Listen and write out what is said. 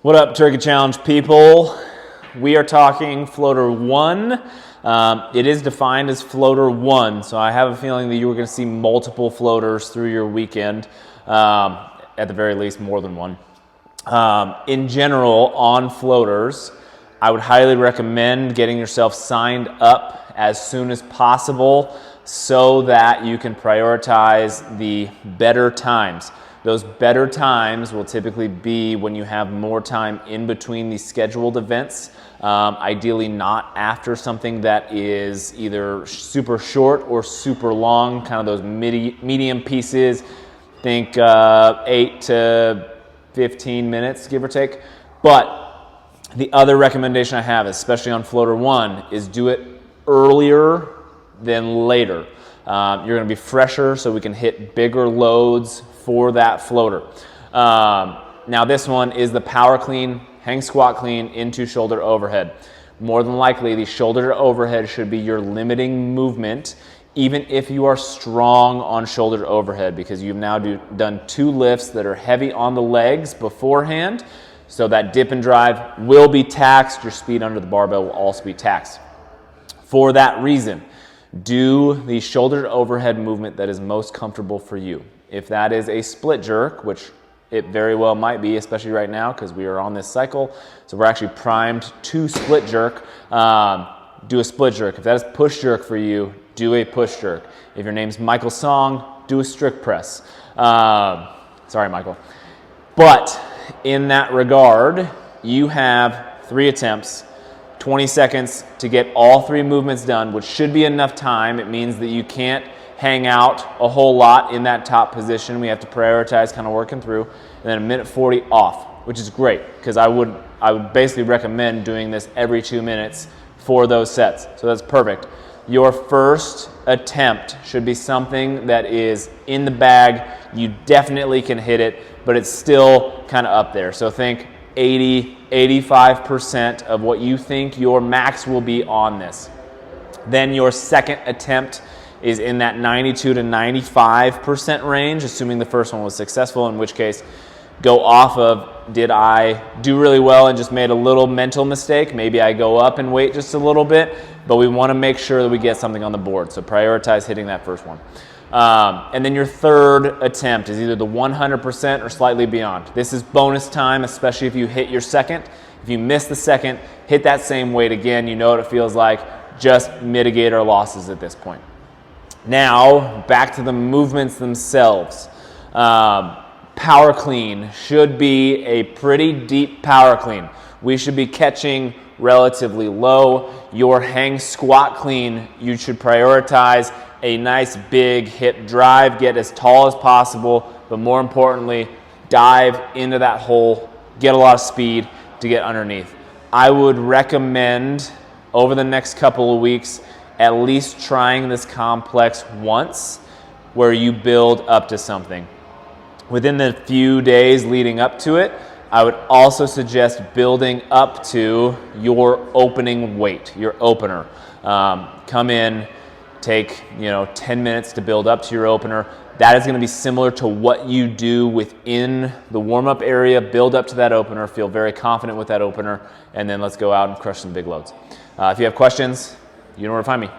What up, Turkey Challenge people? We are talking floater 1. It is defined as floater 1, so I have a feeling that you are going to see multiple floaters through your weekend, at the very least more than one. In general, on floaters, I would highly recommend getting yourself signed up as soon as possible so that you can prioritize the better times. Those better times will typically be when you have more time in between these scheduled events, ideally not after something that is either super short or super long, kind of those medium pieces. Think 8 to 15 minutes, give or take. But the other recommendation I have, especially on floater 1, is do it earlier than later. You're going to be fresher so we can hit bigger loads for that floater. Now this one is the power clean, hang squat clean into shoulder overhead. More than likely, the shoulder overhead should be your limiting movement, even if you are strong on shoulder overhead, because you've now done 2 lifts that are heavy on the legs beforehand. So that dip and drive will be taxed. Your speed under the barbell will also be taxed. For that reason, do the shoulder overhead movement that is most comfortable for you. If that is a split jerk, which it very well might be, especially right now because we are on this cycle, so we're actually primed to split jerk, do a split jerk. If that is push jerk for you, do a push jerk. If your name's Michael Song, do a strict press. Sorry, Michael. But in that regard, you have 3 attempts, 20 seconds to get all 3 movements done, which should be enough time. It means that you can't hang out a whole lot in that top position. We have to prioritize kind of working through, and then 1:40 off, which is great because I would basically recommend doing this every 2 minutes for those sets. So that's perfect. Your first attempt should be something that is in the bag. You definitely can hit it, but it's still kind of up there. So think 80, 85% of what you think your max will be on this. Then your second attempt is in that 92 to 95% range, assuming the first one was successful, in which case go off of, did I do really well and just made a little mental mistake? Maybe I go up and wait just a little bit, but we want to make sure that we get something on the board. So prioritize hitting that first one. And then your third attempt is either the 100% or slightly beyond. This is bonus time, especially if you hit your second. If you miss the second, hit that same weight again. You know what it feels like. Just mitigate our losses at this point. Now, back to the movements themselves. Power clean should be a pretty deep power clean. We should be catching relatively low. Your hang squat clean, you should prioritize a nice big hip drive, get as tall as possible, but more importantly, dive into that hole, get a lot of speed to get underneath. I would recommend over the next couple of weeks at least trying this complex once where you build up to something. Within the few days leading up to it, I would also suggest building up to your opening weight, your opener. Come in, take 10 minutes to build up to your opener. That is going to be similar to what you do within the warm-up area. Build up to that opener, feel very confident with that opener, and then let's go out and crush some big loads. If you have questions, you know where to find me.